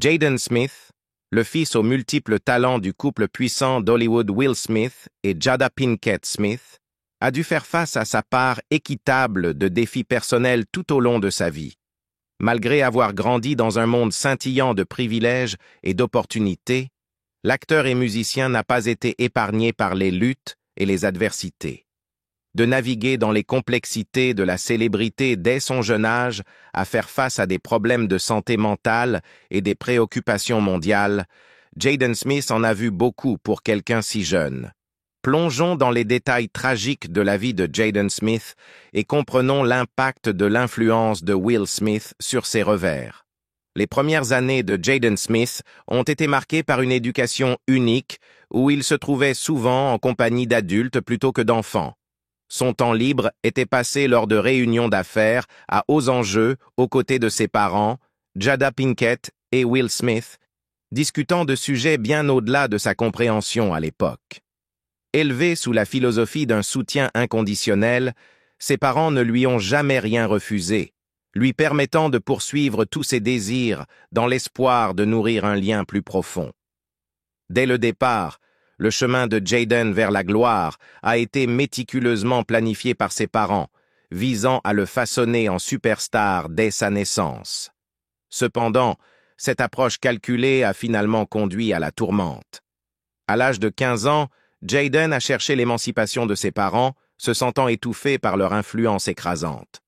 Jaden Smith, le fils aux multiples talents du couple puissant d'Hollywood Will Smith et Jada Pinkett Smith, a dû faire face à sa part équitable de défis personnels tout au long de sa vie. Malgré avoir grandi dans un monde scintillant de privilèges et d'opportunités, l'acteur et musicien n'a pas été épargné par les luttes et les adversités. De naviguer dans les complexités de la célébrité dès son jeune âge à faire face à des problèmes de santé mentale et des préoccupations mondiales, Jaden Smith en a vu beaucoup pour quelqu'un si jeune. Plongeons dans les détails tragiques de la vie de Jaden Smith et comprenons l'impact de l'influence de Will Smith sur ses revers. Les premières années de Jaden Smith ont été marquées par une éducation unique où il se trouvait souvent en compagnie d'adultes plutôt que d'enfants. Son temps libre était passé lors de réunions d'affaires à hauts enjeux aux côtés de ses parents, Jada Pinkett et Will Smith, discutant de sujets bien au-delà de sa compréhension à l'époque. Élevé sous la philosophie d'un soutien inconditionnel, ses parents ne lui ont jamais rien refusé, lui permettant de poursuivre tous ses désirs dans l'espoir de nourrir un lien plus profond. Dès le départ, le chemin de Jaden vers la gloire a été méticuleusement planifié par ses parents, visant à le façonner en superstar dès sa naissance. Cependant, cette approche calculée a finalement conduit à la tourmente. À l'âge de 15 ans, Jaden a cherché l'émancipation de ses parents, se sentant étouffé par leur influence écrasante.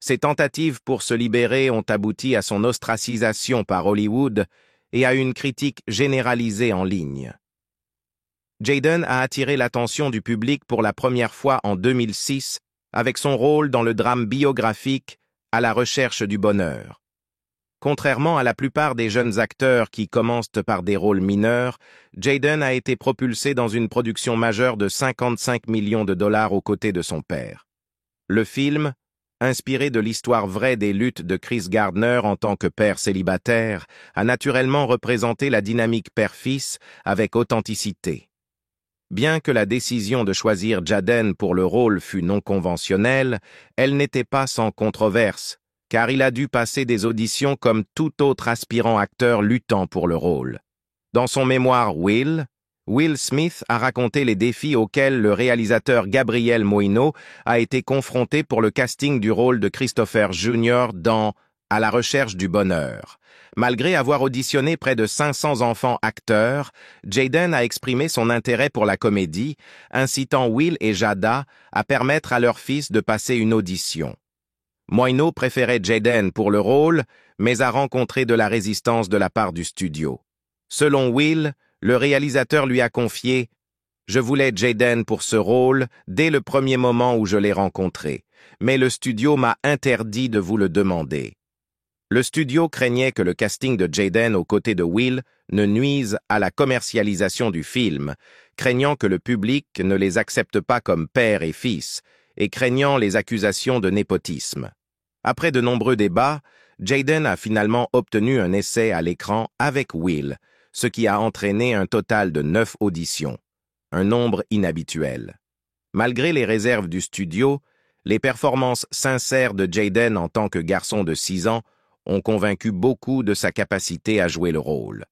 Ses tentatives pour se libérer ont abouti à son ostracisation par Hollywood et à une critique généralisée en ligne. Jaden a attiré l'attention du public pour la première fois en 2006 avec son rôle dans le drame biographique À la recherche du bonheur. Contrairement à la plupart des jeunes acteurs qui commencent par des rôles mineurs, Jaden a été propulsé dans une production majeure de 55 millions de dollars aux côtés de son père. Le film, inspiré de l'histoire vraie des luttes de Chris Gardner en tant que père célibataire, a naturellement représenté la dynamique père-fils avec authenticité. Bien que la décision de choisir Jaden pour le rôle fût non conventionnelle, elle n'était pas sans controverse, car il a dû passer des auditions comme tout autre aspirant acteur luttant pour le rôle. Dans son mémoire Will Smith a raconté les défis auxquels le réalisateur Gabriel Moïno a été confronté pour le casting du rôle de Christopher Jr. dans À la recherche du bonheur. Malgré avoir auditionné près de 500 enfants acteurs, Jaden a exprimé son intérêt pour la comédie, incitant Will et Jada à permettre à leur fils de passer une audition. Moïno préférait Jaden pour le rôle, mais a rencontré de la résistance de la part du studio. Selon Will, le réalisateur lui a confié « Je voulais Jaden pour ce rôle dès le premier moment où je l'ai rencontré, mais le studio m'a interdit de vous le demander. » Le studio craignait que le casting de Jaden aux côtés de Will ne nuise à la commercialisation du film, craignant que le public ne les accepte pas comme père et fils, et craignant les accusations de népotisme. Après de nombreux débats, Jaden a finalement obtenu un essai à l'écran avec Will, ce qui a entraîné un total de 9 auditions, un nombre inhabituel. Malgré les réserves du studio, les performances sincères de Jaden en tant que garçon de 6 ans ont convaincu beaucoup de sa capacité à jouer le rôle.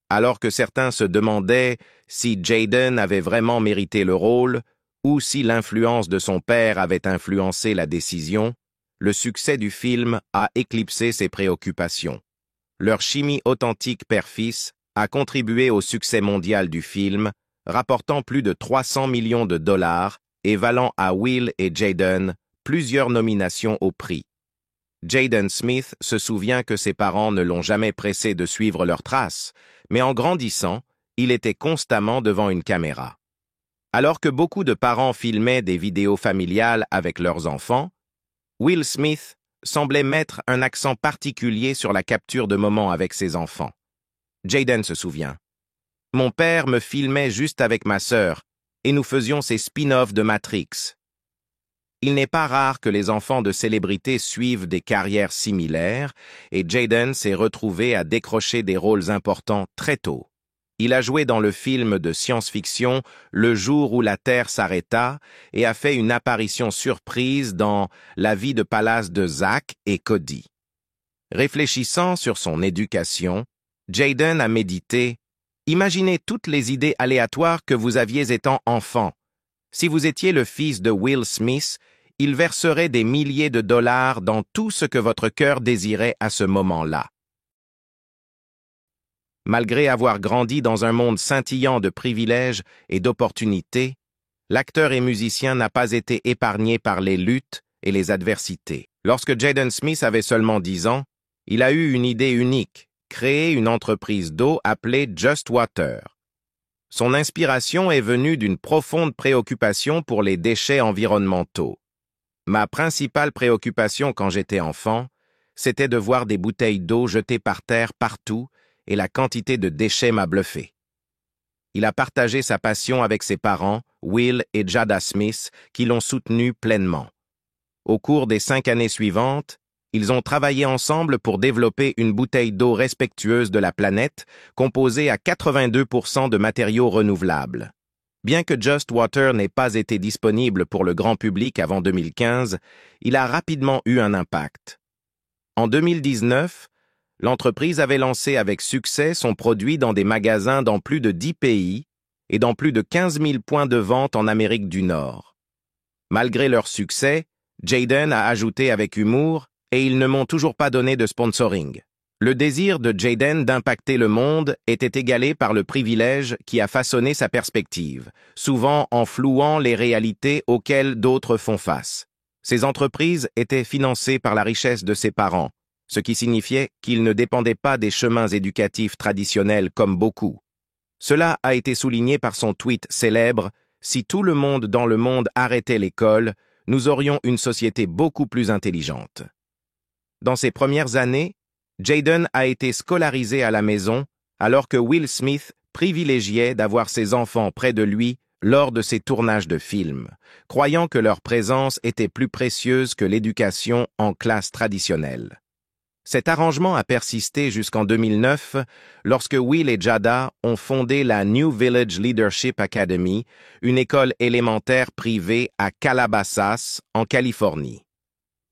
Alors que certains se demandaient si Jaden avait vraiment mérité le rôle ou si l'influence de son père avait influencé la décision, le succès du film a éclipsé ses préoccupations. Leur chimie authentique père-fils a contribué au succès mondial du film, rapportant plus de 300 millions de dollars et valant à Will et Jaden plusieurs nominations au prix. Jaden Smith se souvient que ses parents ne l'ont jamais pressé de suivre leurs traces, mais en grandissant, il était constamment devant une caméra. Alors que beaucoup de parents filmaient des vidéos familiales avec leurs enfants, Will Smith semblait mettre un accent particulier sur la capture de moments avec ses enfants. Jaden se souvient. « Mon père me filmait juste avec ma sœur, et nous faisions ces spin-offs de Matrix. » Il n'est pas rare que les enfants de célébrités suivent des carrières similaires, et Jaden s'est retrouvé à décrocher des rôles importants très tôt. Il a joué dans le film de science-fiction Le jour où la Terre s'arrêta et a fait une apparition surprise dans La vie de palace de Zack et Cody. Réfléchissant sur son éducation, Jaden a médité. Imaginez toutes les idées aléatoires que vous aviez étant enfant. Si vous étiez le fils de Will Smith, il verserait des milliers de dollars dans tout ce que votre cœur désirait à ce moment-là. Malgré avoir grandi dans un monde scintillant de privilèges et d'opportunités, l'acteur et musicien n'a pas été épargné par les luttes et les adversités. Lorsque Jaden Smith avait seulement 10 ans, il a eu une idée unique, créer une entreprise d'eau appelée Just Water. Son inspiration est venue d'une profonde préoccupation pour les déchets environnementaux. Ma principale préoccupation quand j'étais enfant, c'était de voir des bouteilles d'eau jetées par terre partout et la quantité de déchets m'a bluffé. Il a partagé sa passion avec ses parents, Will et Jada Smith, qui l'ont soutenu pleinement. Au cours des 5 années suivantes, ils ont travaillé ensemble pour développer une bouteille d'eau respectueuse de la planète, composée à 82% de matériaux renouvelables. Bien que Just Water n'ait pas été disponible pour le grand public avant 2015, il a rapidement eu un impact. En 2019, l'entreprise avait lancé avec succès son produit dans des magasins dans plus de 10 pays et dans plus de 15 000 points de vente en Amérique du Nord. Malgré leur succès, Jaden a ajouté avec humour « et ils ne m'ont toujours pas donné de sponsoring ». Le désir de Jaden d'impacter le monde était égalé par le privilège qui a façonné sa perspective, souvent en flouant les réalités auxquelles d'autres font face. Ses entreprises étaient financées par la richesse de ses parents, ce qui signifiait qu'il ne dépendait pas des chemins éducatifs traditionnels comme beaucoup. Cela a été souligné par son tweet célèbre « Si tout le monde dans le monde arrêtait l'école, nous aurions une société beaucoup plus intelligente ». Dans ses premières années, Jaden a été scolarisé à la maison, alors que Will Smith privilégiait d'avoir ses enfants près de lui lors de ses tournages de films, croyant que leur présence était plus précieuse que l'éducation en classe traditionnelle. Cet arrangement a persisté jusqu'en 2009, lorsque Will et Jada ont fondé la New Village Leadership Academy, une école élémentaire privée à Calabasas, en Californie.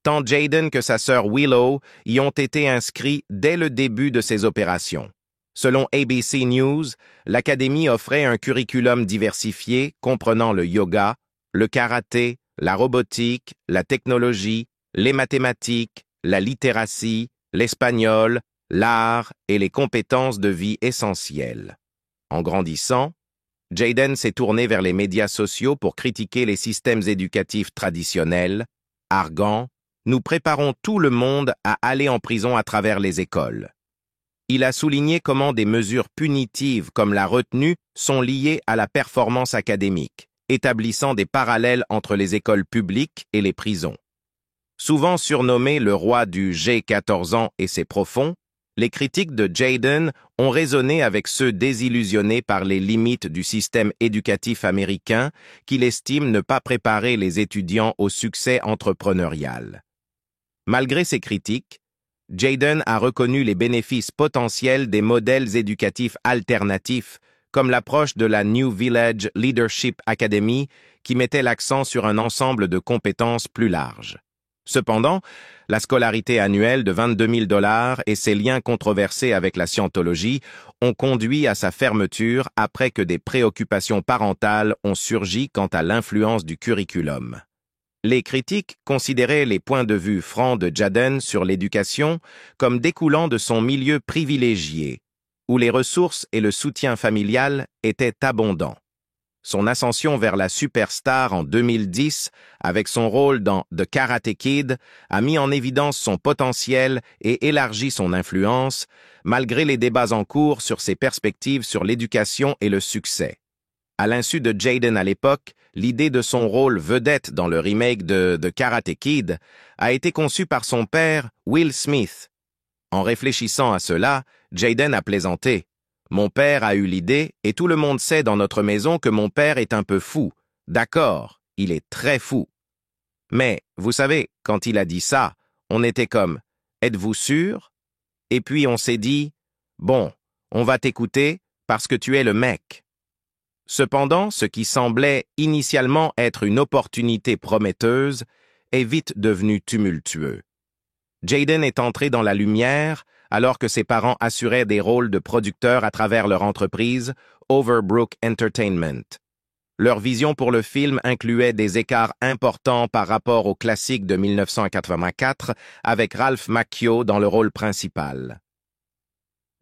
Tant Jaden que sa sœur Willow y ont été inscrits dès le début de ces opérations. Selon ABC News, l'académie offrait un curriculum diversifié comprenant le yoga, le karaté, la robotique, la technologie, les mathématiques, la littératie, l'espagnol, l'art et les compétences de vie essentielles. En grandissant, Jaden s'est tourné vers les médias sociaux pour critiquer les systèmes éducatifs traditionnels, arguant « Nous préparons tout le monde à aller en prison à travers les écoles ». Il a souligné comment des mesures punitives comme la retenue sont liées à la performance académique, établissant des parallèles entre les écoles publiques et les prisons. Souvent surnommé le roi du J'ai 14 ans et ses profonds, les critiques de Jaden ont résonné avec ceux désillusionnés par les limites du système éducatif américain qu'il estime ne pas préparer les étudiants au succès entrepreneurial. Malgré ces critiques, Jaden a reconnu les bénéfices potentiels des modèles éducatifs alternatifs, comme l'approche de la New Village Leadership Academy qui mettait l'accent sur un ensemble de compétences plus larges. Cependant, la scolarité annuelle de 22 000 $ et ses liens controversés avec la scientologie ont conduit à sa fermeture après que des préoccupations parentales ont surgi quant à l'influence du curriculum. Les critiques considéraient les points de vue francs de Jaden sur l'éducation comme découlant de son milieu privilégié, où les ressources et le soutien familial étaient abondants. Son ascension vers la superstar en 2010, avec son rôle dans The Karate Kid, a mis en évidence son potentiel et élargi son influence, malgré les débats en cours sur ses perspectives sur l'éducation et le succès. À l'insu de Jaden à l'époque, l'idée de son rôle vedette dans le remake de The Karate Kid a été conçue par son père, Will Smith. En réfléchissant à cela, Jaden a plaisanté. « Mon père a eu l'idée et tout le monde sait dans notre maison que mon père est un peu fou. D'accord, il est très fou. » Mais, vous savez, quand il a dit ça, on était comme « Êtes-vous sûr ?» Et puis on s'est dit « Bon, on va t'écouter parce que tu es le mec. » Cependant, ce qui semblait initialement être une opportunité prometteuse est vite devenu tumultueux. Jaden est entré dans la lumière alors que ses parents assuraient des rôles de producteurs à travers leur entreprise, Overbrook Entertainment. Leur vision pour le film incluait des écarts importants par rapport au classique de 1984, avec Ralph Macchio dans le rôle principal.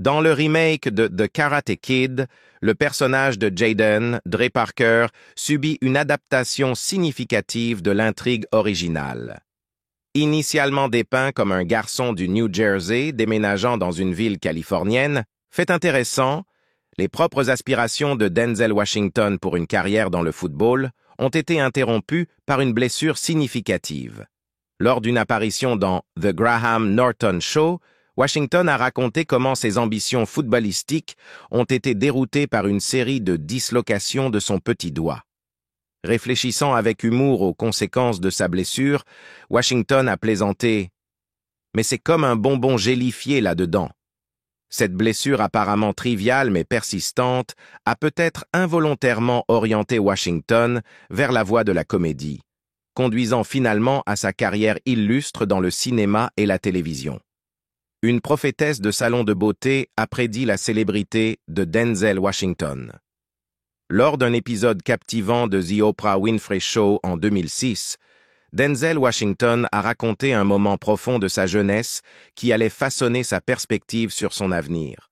Dans le remake de The Karate Kid, le personnage de Jaden, Dre Parker, subit une adaptation significative de l'intrigue originale. Initialement dépeint comme un garçon du New Jersey déménageant dans une ville californienne, fait intéressant, les propres aspirations de Denzel Washington pour une carrière dans le football ont été interrompues par une blessure significative. Lors d'une apparition dans The Graham Norton Show, Washington a raconté comment ses ambitions footballistiques ont été déroutées par une série de dislocations de son petit doigt. Réfléchissant avec humour aux conséquences de sa blessure, Washington a plaisanté « Mais c'est comme un bonbon gélifié là-dedans ». Cette blessure apparemment triviale mais persistante a peut-être involontairement orienté Washington vers la voie de la comédie, conduisant finalement à sa carrière illustre dans le cinéma et la télévision. Une prophétesse de salon de beauté a prédit la célébrité de Denzel Washington. Lors d'un épisode captivant de The Oprah Winfrey Show en 2006, Denzel Washington a raconté un moment profond de sa jeunesse qui allait façonner sa perspective sur son avenir.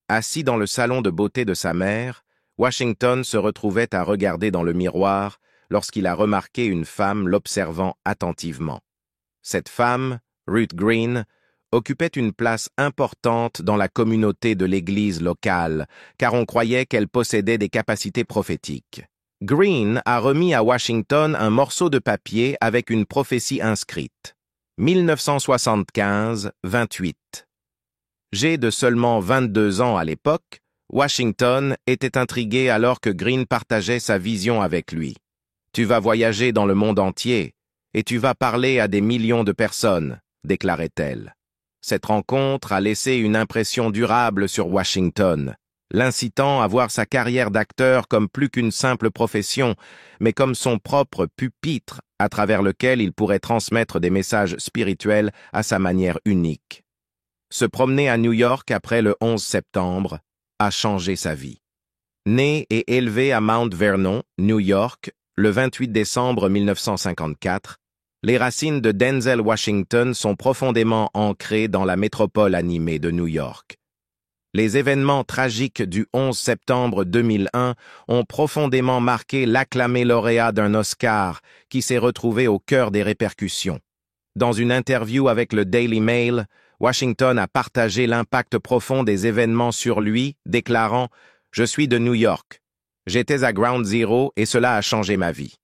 Assis dans le salon de beauté de sa mère, Washington se retrouvait à regarder dans le miroir lorsqu'il a remarqué une femme l'observant attentivement. Cette femme, Ruth Green, occupait une place importante dans la communauté de l'église locale, car on croyait qu'elle possédait des capacités prophétiques. Green a remis à Washington un morceau de papier avec une prophétie inscrite. 1975-28. Âgé de seulement 22 ans à l'époque, Washington était intrigué alors que Green partageait sa vision avec lui. Tu vas voyager dans le monde entier et tu vas parler à des millions de personnes, déclarait-elle. Cette rencontre a laissé une impression durable sur Washington, l'incitant à voir sa carrière d'acteur comme plus qu'une simple profession, mais comme son propre pupitre à travers lequel il pourrait transmettre des messages spirituels à sa manière unique. Se promener à New York après le 11 septembre a changé sa vie. Né et élevé à Mount Vernon, New York, le 28 décembre 1954, les racines de Denzel Washington sont profondément ancrées dans la métropole animée de New York. Les événements tragiques du 11 septembre 2001 ont profondément marqué l'acclamé lauréat d'un Oscar qui s'est retrouvé au cœur des répercussions. Dans une interview avec le Daily Mail, Washington a partagé l'impact profond des événements sur lui, déclarant « Je suis de New York. J'étais à Ground Zero et cela a changé ma vie. »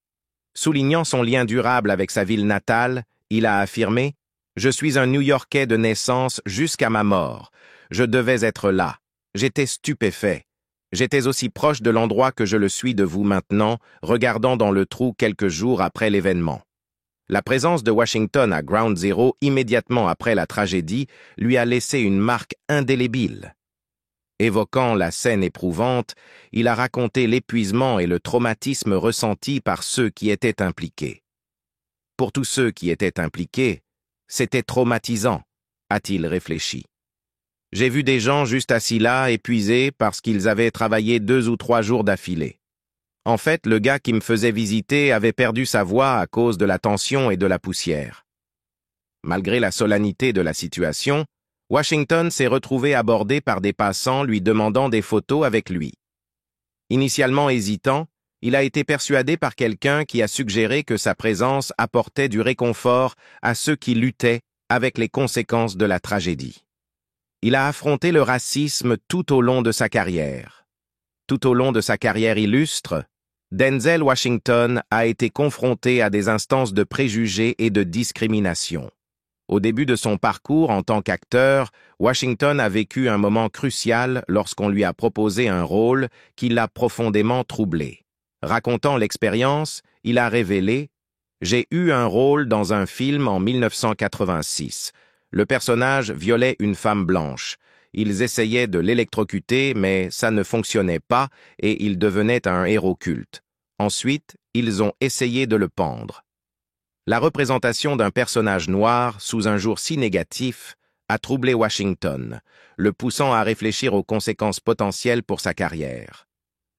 Soulignant son lien durable avec sa ville natale, il a affirmé « Je suis un New-Yorkais de naissance jusqu'à ma mort. Je devais être là. J'étais stupéfait. J'étais aussi proche de l'endroit que je le suis de vous maintenant, regardant dans le trou quelques jours après l'événement. » La présence de Washington à Ground Zero immédiatement après la tragédie lui a laissé une marque indélébile. Évoquant la scène éprouvante, il a raconté l'épuisement et le traumatisme ressentis par ceux qui étaient impliqués. Pour tous ceux qui étaient impliqués, c'était traumatisant, a-t-il réfléchi. J'ai vu des gens juste assis là, épuisés parce qu'ils avaient travaillé 2 ou 3 jours d'affilée. En fait, le gars qui me faisait visiter avait perdu sa voix à cause de la tension et de la poussière. Malgré la solennité de la situation, Washington s'est retrouvé abordé par des passants lui demandant des photos avec lui. Initialement hésitant, il a été persuadé par quelqu'un qui a suggéré que sa présence apportait du réconfort à ceux qui luttaient avec les conséquences de la tragédie. Il a affronté le racisme tout au long de sa carrière. Tout au long de sa carrière illustre, Denzel Washington a été confronté à des instances de préjugés et de discrimination. Au début de son parcours en tant qu'acteur, Washington a vécu un moment crucial lorsqu'on lui a proposé un rôle qui l'a profondément troublé. Racontant l'expérience, il a révélé « J'ai eu un rôle dans un film en 1986. Le personnage violait une femme blanche. Ils essayaient de l'électrocuter, mais ça ne fonctionnait pas et il devenait un héros culte. Ensuite, ils ont essayé de le pendre. La représentation d'un personnage noir sous un jour si négatif a troublé Washington, le poussant à réfléchir aux conséquences potentielles pour sa carrière.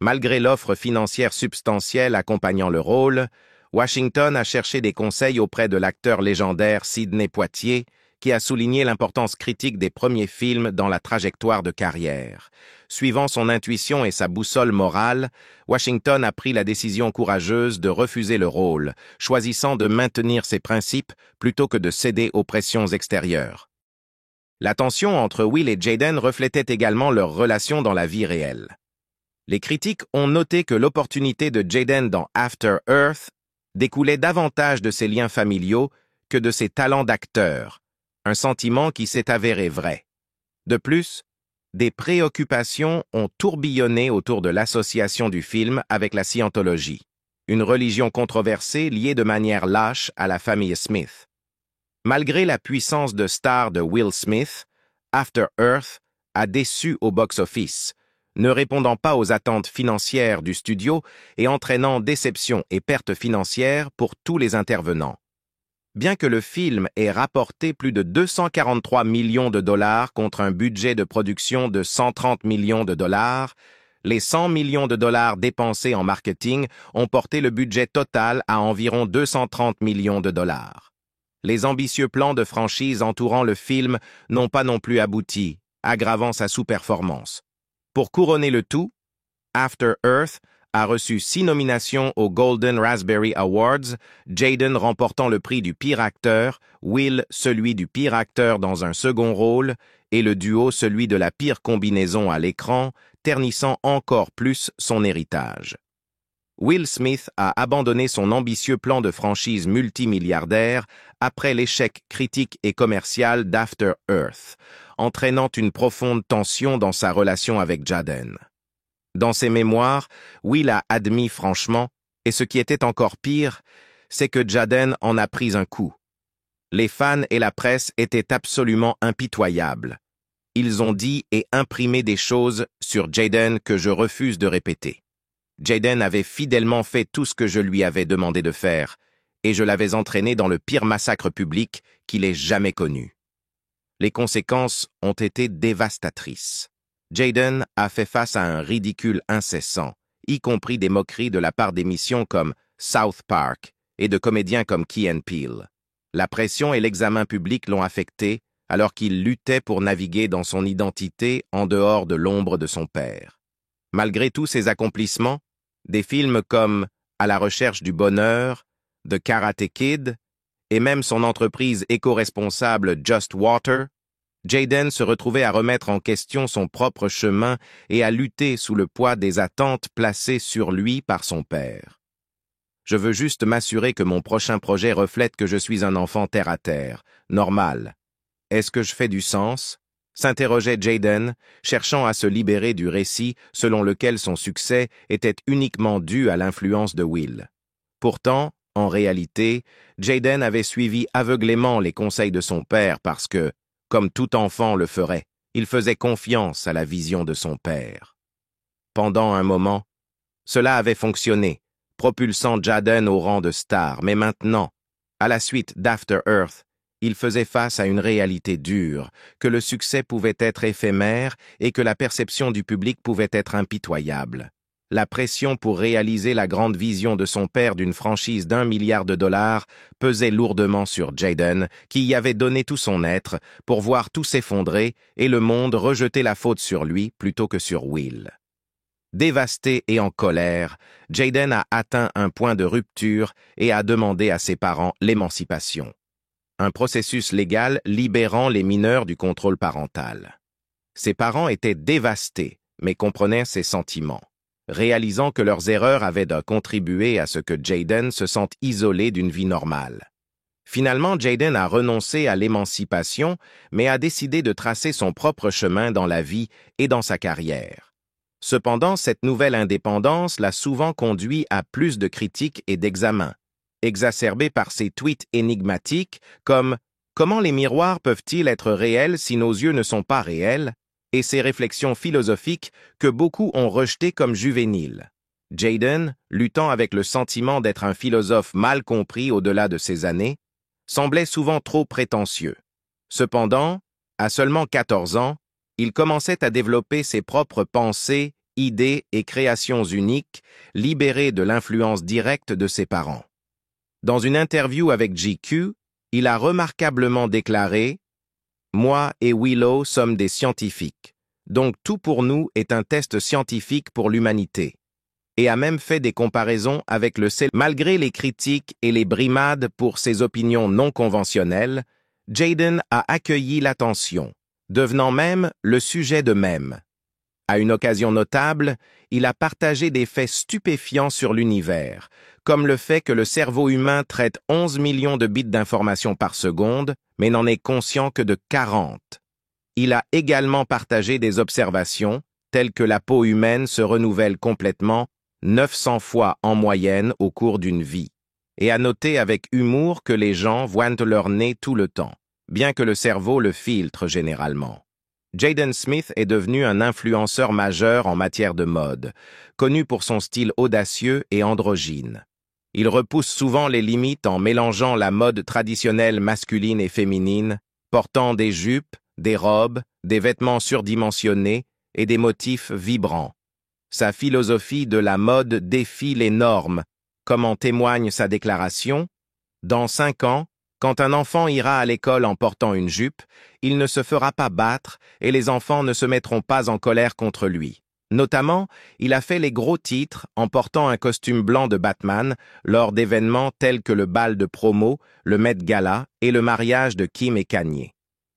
Malgré l'offre financière substantielle accompagnant le rôle, Washington a cherché des conseils auprès de l'acteur légendaire Sidney Poitier, qui a souligné l'importance critique des premiers films dans la trajectoire de carrière. Suivant son intuition et sa boussole morale, Washington a pris la décision courageuse de refuser le rôle, choisissant de maintenir ses principes plutôt que de céder aux pressions extérieures. La tension entre Will et Jaden reflétait également leur relation dans la vie réelle. Les critiques ont noté que l'opportunité de Jaden dans After Earth découlait davantage de ses liens familiaux que de ses talents d'acteur, un sentiment qui s'est avéré vrai. De plus, des préoccupations ont tourbillonné autour de l'association du film avec la scientologie, une religion controversée liée de manière lâche à la famille Smith. Malgré la puissance de star de Will Smith, After Earth a déçu au box-office, ne répondant pas aux attentes financières du studio et entraînant déception et pertes financières pour tous les intervenants. Bien que le film ait rapporté plus de 243 millions de dollars contre un budget de production de 130 millions de dollars, les 100 millions de dollars dépensés en marketing ont porté le budget total à environ 230 millions de dollars. Les ambitieux plans de franchise entourant le film n'ont pas non plus abouti, aggravant sa sous-performance. Pour couronner le tout, After Earth a reçu 6 nominations aux Golden Raspberry Awards, Jaden remportant le prix du pire acteur, Will celui du pire acteur dans un second rôle, et le duo celui de la pire combinaison à l'écran, ternissant encore plus son héritage. Will Smith a abandonné son ambitieux plan de franchise multimilliardaire après l'échec critique et commercial d'After Earth, entraînant une profonde tension dans sa relation avec Jaden. Dans ses mémoires, Will a admis franchement, et ce qui était encore pire, c'est que Jaden en a pris un coup. Les fans et la presse étaient absolument impitoyables. Ils ont dit et imprimé des choses sur Jaden que je refuse de répéter. Jaden avait fidèlement fait tout ce que je lui avais demandé de faire, et je l'avais entraîné dans le pire massacre public qu'il ait jamais connu. Les conséquences ont été dévastatrices. Jaden a fait face à un ridicule incessant, y compris des moqueries de la part d'émissions comme South Park et de comédiens comme Key and Peele. La pression et l'examen public l'ont affecté alors qu'il luttait pour naviguer dans son identité en dehors de l'ombre de son père. Malgré tous ses accomplissements, des films comme À la recherche du bonheur, The Karate Kid et même son entreprise éco-responsable Just Water, Jaden se retrouvait à remettre en question son propre chemin et à lutter sous le poids des attentes placées sur lui par son père. Je veux juste m'assurer que mon prochain projet reflète que je suis un enfant terre-à-terre, normal. Est-ce que je fais du sens? S'interrogeait Jaden, cherchant à se libérer du récit selon lequel son succès était uniquement dû à l'influence de Will. Pourtant, en réalité, Jaden avait suivi aveuglément les conseils de son père parce que, comme tout enfant le ferait, il faisait confiance à la vision de son père. Pendant un moment, cela avait fonctionné, propulsant Jaden au rang de star, mais maintenant, à la suite d'After Earth, il faisait face à une réalité dure, que le succès pouvait être éphémère et que la perception du public pouvait être impitoyable. La pression pour réaliser la grande vision de son père d'une franchise d'1 milliard de dollars pesait lourdement sur Jaden, qui y avait donné tout son être pour voir tout s'effondrer et le monde rejeter la faute sur lui plutôt que sur Will. Dévasté et en colère, Jaden a atteint un point de rupture et a demandé à ses parents l'émancipation. Un processus légal libérant les mineurs du contrôle parental. Ses parents étaient dévastés, mais comprenaient ses sentiments, réalisant que leurs erreurs avaient contribué à ce que Jaden se sente isolé d'une vie normale. Finalement, Jaden a renoncé à l'émancipation, mais a décidé de tracer son propre chemin dans la vie et dans sa carrière. Cependant, cette nouvelle indépendance l'a souvent conduit à plus de critiques et d'examens, exacerbé par ses tweets énigmatiques comme « Comment les miroirs peuvent-ils être réels si nos yeux ne sont pas réels ?» et ses réflexions philosophiques que beaucoup ont rejetées comme juvéniles. Jaden, luttant avec le sentiment d'être un philosophe mal compris au-delà de ses années, semblait souvent trop prétentieux. Cependant, À seulement 14 ans, il commençait à développer ses propres pensées, idées et créations uniques, libérées de l'influence directe de ses parents. Dans une interview avec GQ, il a remarquablement déclaré « Moi et Willow sommes des scientifiques, donc tout pour nous est un test scientifique pour l'humanité. » Et a même fait des comparaisons avec le célèbre. Malgré les critiques et les brimades pour ses opinions non conventionnelles, Jaden a accueilli l'attention, devenant même le sujet de mèmes. À une occasion notable, il a partagé des faits stupéfiants sur l'univers, comme le fait que le cerveau humain traite 11 millions de bits d'informations par seconde, mais n'en est conscient que de 40. Il a également partagé des observations, telles que la peau humaine se renouvelle complètement 900 fois en moyenne au cours d'une vie, et a noté avec humour que les gens voient leur nez tout le temps, bien que le cerveau le filtre généralement. Jaden Smith est devenu un influenceur majeur en matière de mode, connu pour son style audacieux et androgyne. Il repousse souvent les limites en mélangeant la mode traditionnelle masculine et féminine, portant des jupes, des robes, des vêtements surdimensionnés et des motifs vibrants. Sa philosophie de la mode défie les normes, comme en témoigne sa déclaration « Dans 5 ans, quand un enfant ira à l'école en portant une jupe, il ne se fera pas battre et les enfants ne se mettront pas en colère contre lui. » Notamment, il a fait les gros titres en portant un costume blanc de Batman lors d'événements tels que le bal de promo, le Met Gala et le mariage de Kim et Kanye.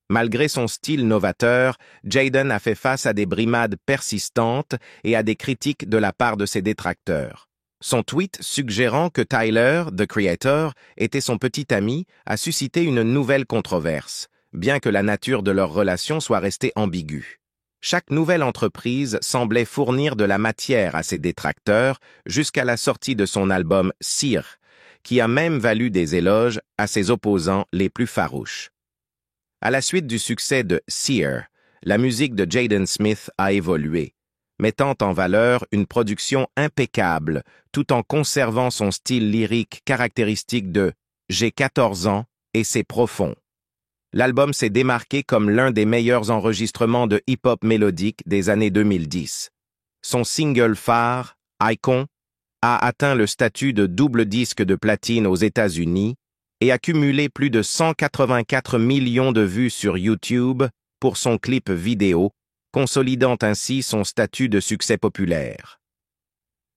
Malgré son style novateur, Jaden a fait face à des brimades persistantes et à des critiques de la part de ses détracteurs. Son tweet suggérant que Tyler, the Creator, était son petit ami, a suscité une nouvelle controverse, bien que la nature de leur relation soit restée ambiguë. Chaque nouvelle entreprise semblait fournir de la matière à ses détracteurs jusqu'à la sortie de son album Sear, qui a même valu des éloges à ses opposants les plus farouches. À la suite du succès de Sear, la musique de Jaden Smith a évolué, mettant en valeur une production impeccable tout en conservant son style lyrique caractéristique de « J'ai 14 ans et c'est profond ». L'album s'est démarqué comme l'un des meilleurs enregistrements de hip-hop mélodique des années 2010. Son single phare, Icon, a atteint le statut de double disque de platine aux États-Unis et a cumulé plus de 184 millions de vues sur YouTube pour son clip vidéo, consolidant ainsi son statut de succès populaire.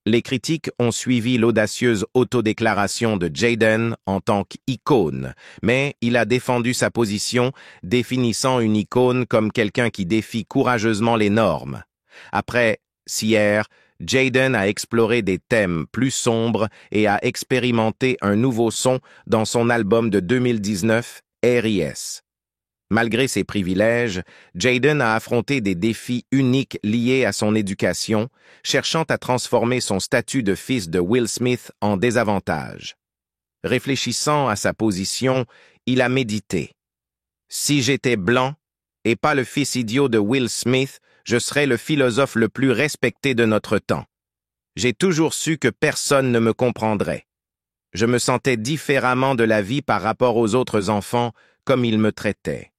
Les critiques ont suivi l'audacieuse autodéclaration de Jaden en tant qu'icône, mais il a défendu sa position, définissant une icône comme quelqu'un qui défie courageusement les normes. Après Sear, Jaden a exploré des thèmes plus sombres et a expérimenté un nouveau son dans son album de 2019, R.I.S. Malgré ses privilèges, Jaden a affronté des défis uniques liés à son éducation, cherchant à transformer son statut de fils de Will Smith en désavantage. Réfléchissant à sa position, il a médité. « Si j'étais blanc, et pas le fils idiot de Will Smith, je serais le philosophe le plus respecté de notre temps. J'ai toujours su que personne ne me comprendrait. Je me sentais différemment de la vie par rapport aux autres enfants, comme ils me traitaient.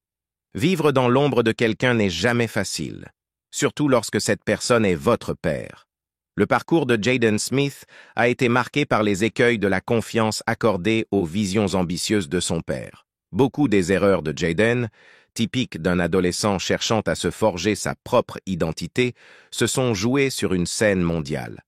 Vivre dans l'ombre de quelqu'un n'est jamais facile, surtout lorsque cette personne est votre père. » Le parcours de Jaden Smith a été marqué par les écueils de la confiance accordée aux visions ambitieuses de son père. Beaucoup des erreurs de Jaden, typiques d'un adolescent cherchant à se forger sa propre identité, se sont jouées sur une scène mondiale.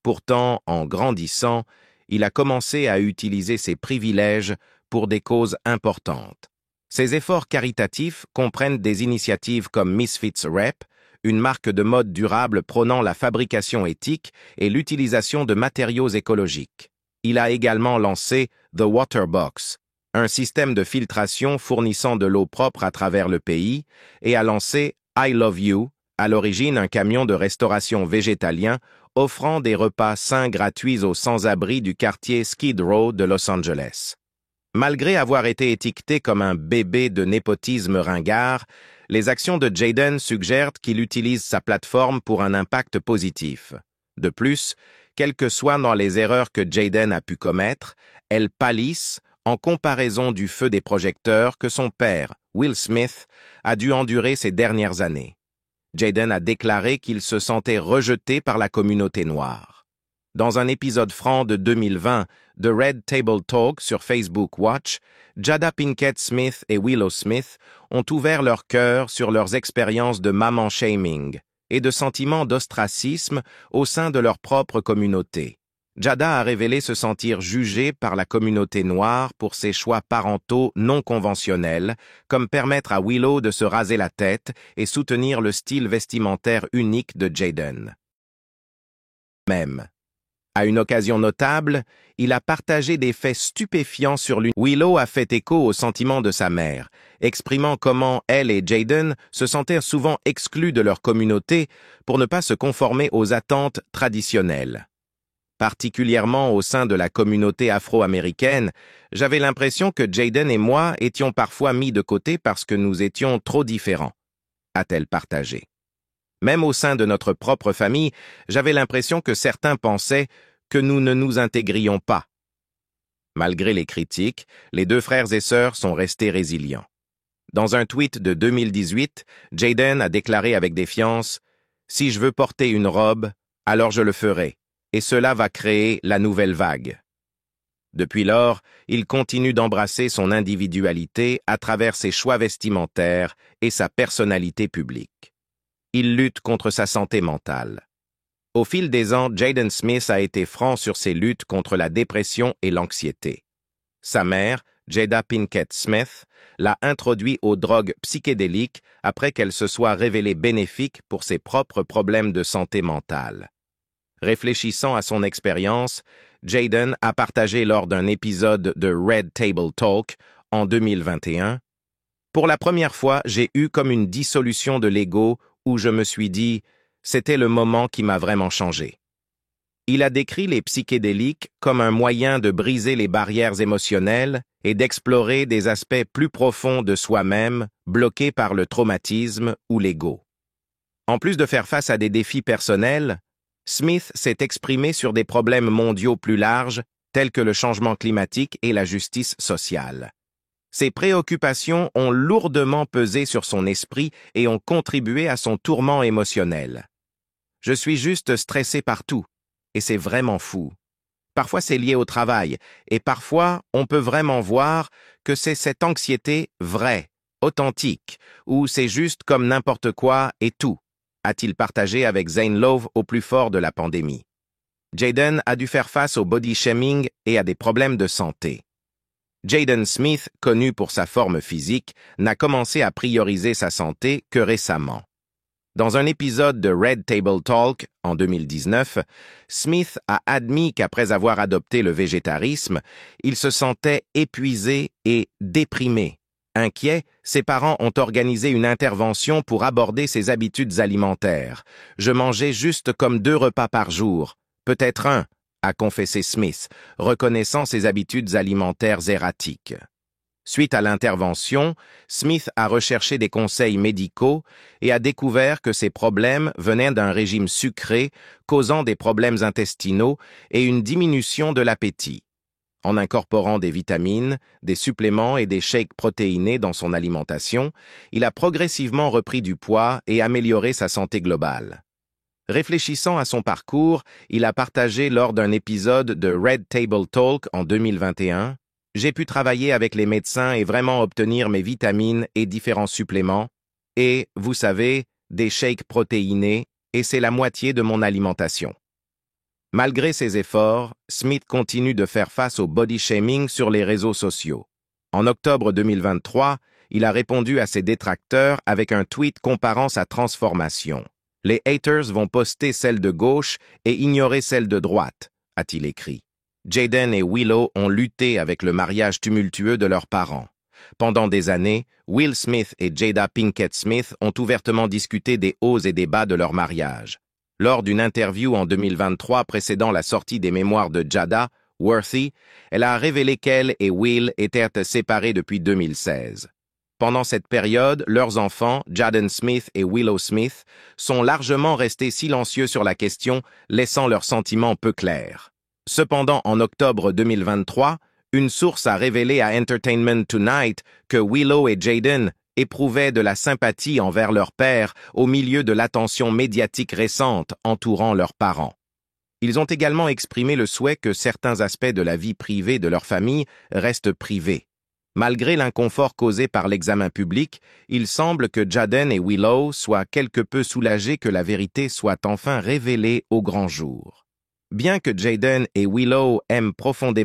Pourtant, en grandissant, il a commencé à utiliser ses privilèges pour des causes importantes. Ses efforts caritatifs comprennent des initiatives comme Misfits Rep, une marque de mode durable prônant la fabrication éthique et l'utilisation de matériaux écologiques. Il a également lancé The Water Box, un système de filtration fournissant de l'eau propre à travers le pays, et a lancé I Love You, à l'origine un camion de restauration végétalien offrant des repas sains gratuits aux sans-abri du quartier Skid Row de Los Angeles. Malgré avoir été étiqueté comme un bébé de népotisme ringard, les actions de Jaden suggèrent qu'il utilise sa plateforme pour un impact positif. De plus, quelles que soient dans les erreurs que Jaden a pu commettre, elles pâlissent en comparaison du feu des projecteurs que son père, Will Smith, a dû endurer ces dernières années. Jaden a déclaré qu'il se sentait rejeté par la communauté noire. Dans un épisode franc de 2020 de Red Table Talk sur Facebook Watch, Jada Pinkett Smith et Willow Smith ont ouvert leur cœur sur leurs expériences de maman shaming et de sentiments d'ostracisme au sein de leur propre communauté. Jada a révélé se sentir jugée par la communauté noire pour ses choix parentaux non conventionnels, comme permettre à Willow de se raser la tête et soutenir le style vestimentaire unique de Jaden. Même. À une occasion notable, il a partagé des faits stupéfiants sur lui. Willow a fait écho aux sentiments de sa mère, exprimant comment elle et Jaden se sentaient souvent exclus de leur communauté pour ne pas se conformer aux attentes traditionnelles. Particulièrement au sein de la communauté afro-américaine, j'avais l'impression que Jaden et moi étions parfois mis de côté parce que nous étions trop différents, a-t-elle partagé. Même au sein de notre propre famille, j'avais l'impression que certains pensaient que nous ne nous intégrions pas. Malgré les critiques, les deux frères et sœurs sont restés résilients. Dans un tweet de 2018, Jaden a déclaré avec défiance « Si je veux porter une robe, alors je le ferai. Et cela va créer la nouvelle vague. » Depuis lors, il continue d'embrasser son individualité à travers ses choix vestimentaires et sa personnalité publique. Il lutte contre sa santé mentale. Au fil des ans, Jaden Smith a été franc sur ses luttes contre la dépression et l'anxiété. Sa mère, Jada Pinkett Smith, l'a introduit aux drogues psychédéliques après qu'elle se soit révélée bénéfique pour ses propres problèmes de santé mentale. Réfléchissant à son expérience, Jaden a partagé lors d'un épisode de Red Table Talk en 2021 « Pour la première fois, j'ai eu comme une dissolution de l'ego où je me suis dit « c'était le moment qui m'a vraiment changé ». Il a décrit les psychédéliques comme un moyen de briser les barrières émotionnelles et d'explorer des aspects plus profonds de soi-même, bloqués par le traumatisme ou l'ego. En plus de faire face à des défis personnels, Smith s'est exprimé sur des problèmes mondiaux plus larges, tels que le changement climatique et la justice sociale. Ses préoccupations ont lourdement pesé sur son esprit et ont contribué à son tourment émotionnel. « Je suis juste stressé partout, et c'est vraiment fou. Parfois c'est lié au travail, et parfois on peut vraiment voir que c'est cette anxiété vraie, authentique, ou c'est juste comme n'importe quoi et tout. » a-t-il partagé avec Zane Lowe au plus fort de la pandémie. Jaden a dû faire face au body shaming et à des problèmes de santé. Jaden Smith, connu pour sa forme physique, n'a commencé à prioriser sa santé que récemment. Dans un épisode de Red Table Talk, en 2019, Smith a admis qu'après avoir adopté le végétarisme, il se sentait épuisé et déprimé. Inquiet, ses parents ont organisé une intervention pour aborder ses habitudes alimentaires. « Je mangeais juste comme 2 repas par jour, peut-être 1, a confessé Smith, reconnaissant ses habitudes alimentaires erratiques. Suite à l'intervention, Smith a recherché des conseils médicaux et a découvert que ses problèmes venaient d'un régime sucré causant des problèmes intestinaux et une diminution de l'appétit. En incorporant des vitamines, des suppléments et des shakes protéinés dans son alimentation, il a progressivement repris du poids et amélioré sa santé globale. Réfléchissant à son parcours, il a partagé lors d'un épisode de Red Table Talk en 2021 « J'ai pu travailler avec les médecins et vraiment obtenir mes vitamines et différents suppléments, et, vous savez, des shakes protéinés, et c'est la moitié de mon alimentation. » Malgré ses efforts, Smith continue de faire face au body shaming sur les réseaux sociaux. En octobre 2023, il a répondu à ses détracteurs avec un tweet comparant sa transformation. « Les haters vont poster celle de gauche et ignorer celle de droite », a-t-il écrit. Jaden et Willow ont lutté avec le mariage tumultueux de leurs parents. Pendant des années, Will Smith et Jada Pinkett Smith ont ouvertement discuté des hauts et des bas de leur mariage. Lors d'une interview en 2023 précédant la sortie des mémoires de Jada, Worthy, elle a révélé qu'elle et Will étaient séparés depuis 2016. Pendant cette période, leurs enfants, Jaden Smith et Willow Smith, sont largement restés silencieux sur la question, laissant leurs sentiments peu clairs. Cependant, en octobre 2023, une source a révélé à Entertainment Tonight que Willow et Jaden éprouvaient de la sympathie envers leur père au milieu de l'attention médiatique récente entourant leurs parents. Ils ont également exprimé le souhait que certains aspects de la vie privée de leur famille restent privés. Malgré l'inconfort causé par l'examen public, il semble que Jaden et Willow soient quelque peu soulagés que la vérité soit enfin révélée au grand jour. Bien que Jaden et Willow aiment profondément